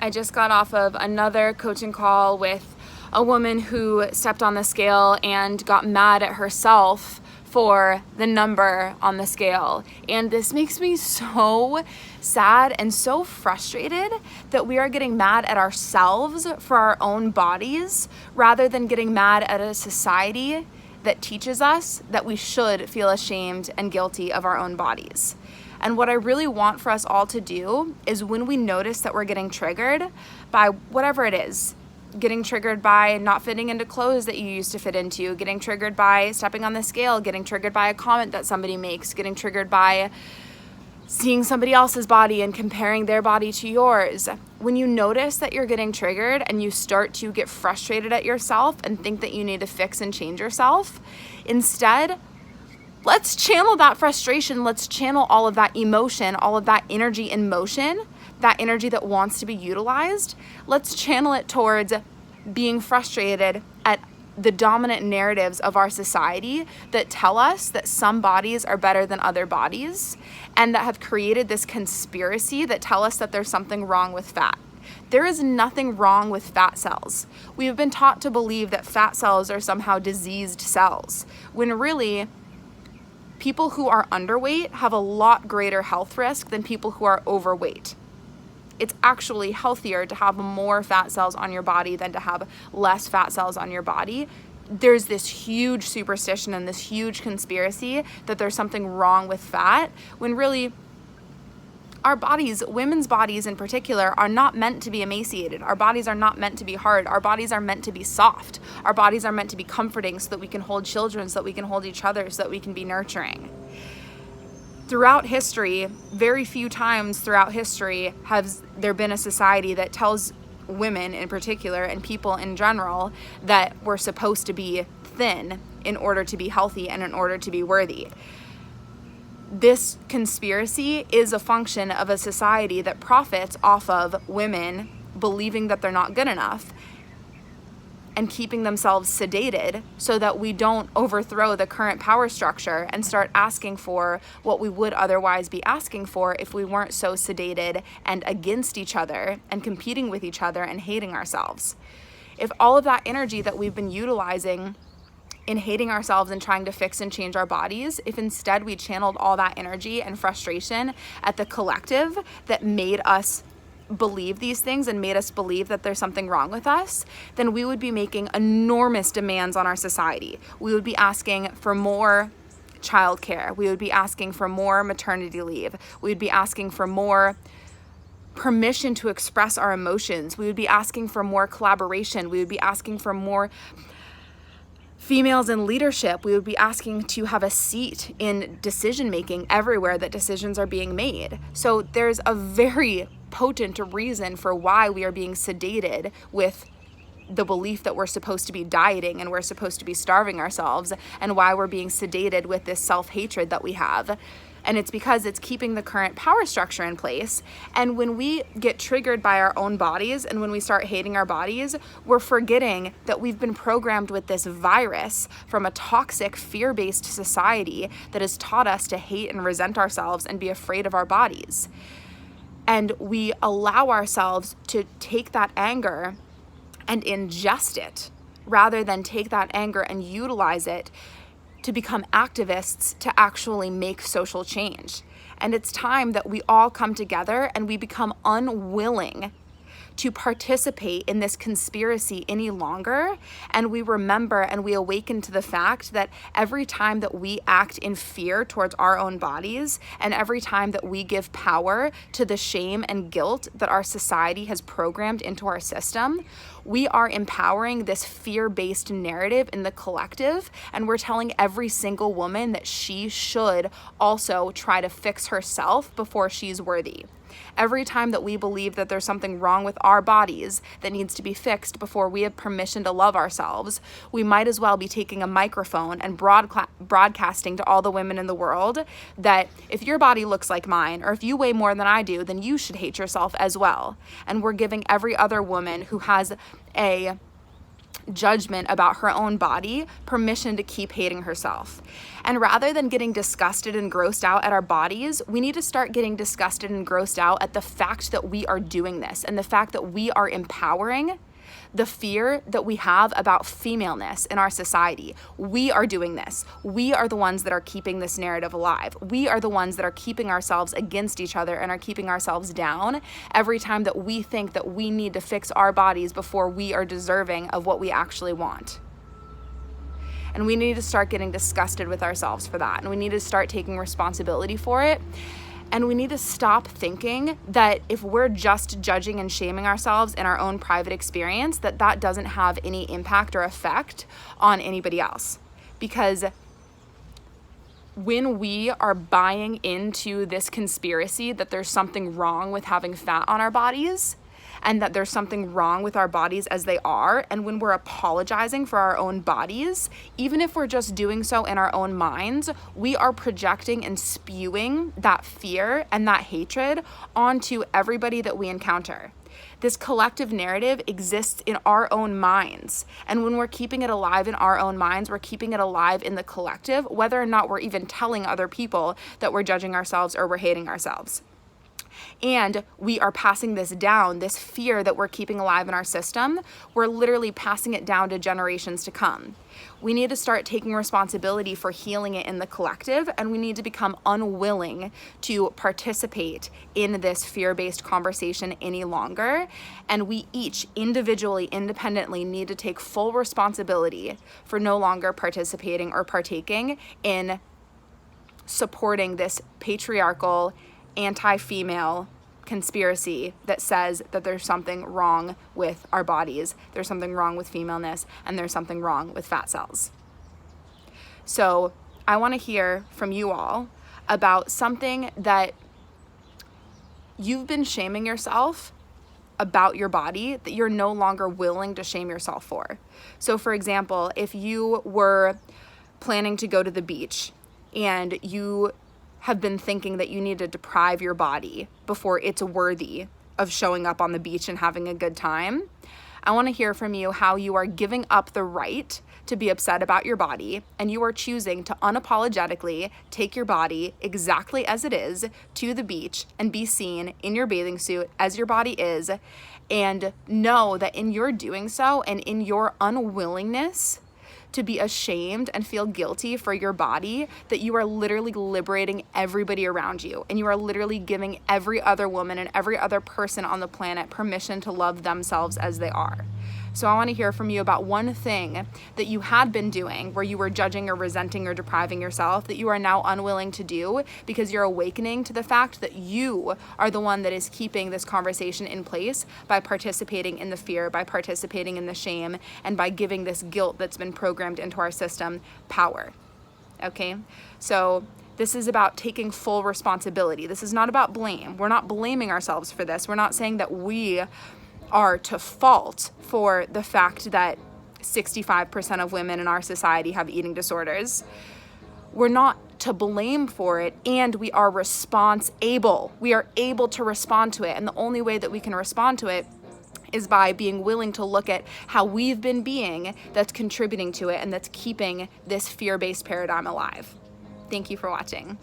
I just got off of another coaching call with a woman who stepped on the scale and got mad at herself for the number on the scale. And this makes me so sad and so frustrated that we are getting mad at ourselves for our own bodies rather than getting mad at a society that teaches us that we should feel ashamed and guilty of our own bodies. And what I really want for us all to do is when we notice that we're getting triggered by whatever it is, getting triggered by not fitting into clothes that you used to fit into, getting triggered by stepping on the scale, getting triggered by a comment that somebody makes, getting triggered by seeing somebody else's body and comparing their body to yours. When you notice that you're getting triggered and you start to get frustrated at yourself and think that you need to fix and change yourself, instead, let's channel that frustration. Let's channel all of that emotion, all of that energy in motion, that energy that wants to be utilized. Let's channel it towards being frustrated at the dominant narratives of our society that tell us that some bodies are better than other bodies and that have created this conspiracy that tell us that there's something wrong with fat. There is nothing wrong with fat cells. We have been taught to believe that fat cells are somehow diseased cells, when really, people who are underweight have a lot greater health risk than people who are overweight. It's actually healthier to have more fat cells on your body than to have less fat cells on your body. There's this huge superstition and this huge conspiracy that there's something wrong with fat, when really our bodies, women's bodies in particular, are not meant to be emaciated. Our bodies are not meant to be hard. Our bodies are meant to be soft. Our bodies are meant to be comforting so that we can hold children, so that we can hold each other, so that we can be nurturing. Throughout history, very few times throughout history has there been a society that tells women in particular and people in general that we're supposed to be thin in order to be healthy and in order to be worthy. This conspiracy is a function of a society that profits off of women believing that they're not good enough and keeping themselves sedated so that we don't overthrow the current power structure and start asking for what we would otherwise be asking for if we weren't so sedated and against each other and competing with each other and hating ourselves. If all of that energy that we've been utilizing in hating ourselves and trying to fix and change our bodies, if instead we channeled all that energy and frustration at the collective that made us believe these things and made us believe that there's something wrong with us, then we would be making enormous demands on our society. We would be asking for more childcare. We would be asking for more maternity leave. We would be asking for more permission to express our emotions. We would be asking for more collaboration. We would be asking for more females in leadership. We would be asking to have a seat in decision making everywhere that decisions are being made. So there's a very potent reason for why we are being sedated with the belief that we're supposed to be dieting and we're supposed to be starving ourselves, and why we're being sedated with this self-hatred that we have. And it's because it's keeping the current power structure in place. And when we get triggered by our own bodies and when we start hating our bodies, we're forgetting that we've been programmed with this virus from a toxic, fear-based society that has taught us to hate and resent ourselves and be afraid of our bodies. And we allow ourselves to take that anger and ingest it rather than take that anger and utilize it to become activists to actually make social change. And it's time that we all come together and we become unwilling to participate in this conspiracy any longer. And we remember and we awaken to the fact that every time that we act in fear towards our own bodies, and every time that we give power to the shame and guilt that our society has programmed into our system, we are empowering this fear-based narrative in the collective, and we're telling every single woman that she should also try to fix herself before she's worthy. Every time that we believe that there's something wrong with our bodies that needs to be fixed before we have permission to love ourselves, we might as well be taking a microphone and broadcasting to all the women in the world that if your body looks like mine, or if you weigh more than I do, then you should hate yourself as well. And we're giving every other woman who has a judgment about her own body permission to keep hating herself. And rather than getting disgusted and grossed out at our bodies, we need to start getting disgusted and grossed out at the fact that we are doing this and the fact that we are empowering the fear that we have about femaleness in our society. We are doing this. We are the ones that are keeping this narrative alive. We are the ones that are keeping ourselves against each other and are keeping ourselves down every time that we think that we need to fix our bodies before we are deserving of what we actually want. And we need to start getting disgusted with ourselves for that. And we need to start taking responsibility for it. And we need to stop thinking that if we're just judging and shaming ourselves in our own private experience, that that doesn't have any impact or effect on anybody else. Because when we are buying into this conspiracy that there's something wrong with having fat on our bodies, and that there's something wrong with our bodies as they are, and when we're apologizing for our own bodies, even if we're just doing so in our own minds, we are projecting and spewing that fear and that hatred onto everybody that we encounter. This collective narrative exists in our own minds. And when we're keeping it alive in our own minds, we're keeping it alive in the collective, whether or not we're even telling other people that we're judging ourselves or we're hating ourselves. And we are passing this down, this fear that we're keeping alive in our system, we're literally passing it down to generations to come. We need to start taking responsibility for healing it in the collective, and we need to become unwilling to participate in this fear-based conversation any longer. And we each individually, independently need to take full responsibility for no longer participating or partaking in supporting this patriarchal, anti-female conspiracy that says that there's something wrong with our bodies, there's something wrong with femaleness, and there's something wrong with fat cells. So I want to hear from you all about something that you've been shaming yourself about your body that you're no longer willing to shame yourself for. So for example, if you were planning to go to the beach and you have been thinking that you need to deprive your body before it's worthy of showing up on the beach and having a good time, I want to hear from you how you are giving up the right to be upset about your body, and you are choosing to unapologetically take your body exactly as it is to the beach and be seen in your bathing suit as your body is, and know that in your doing so and in your unwillingness to be ashamed and feel guilty for your body, that you are literally liberating everybody around you, and you are literally giving every other woman and every other person on the planet permission to love themselves as they are. So I want to hear from you about one thing that you had been doing where you were judging or resenting or depriving yourself that you are now unwilling to do because you're awakening to the fact that you are the one that is keeping this conversation in place by participating in the fear, by participating in the shame, and by giving this guilt that's been programmed into our system power. Okay? So this is about taking full responsibility. This is not about blame. We're not blaming ourselves for this. We're not saying that we are to fault for the fact that 65% of women in our society have eating disorders. We're not to blame for it, and we are responsible. We are able to respond to it, and the only way that we can respond to it is by being willing to look at how we've been being that's contributing to it and that's keeping this fear-based paradigm alive. Thank you for watching.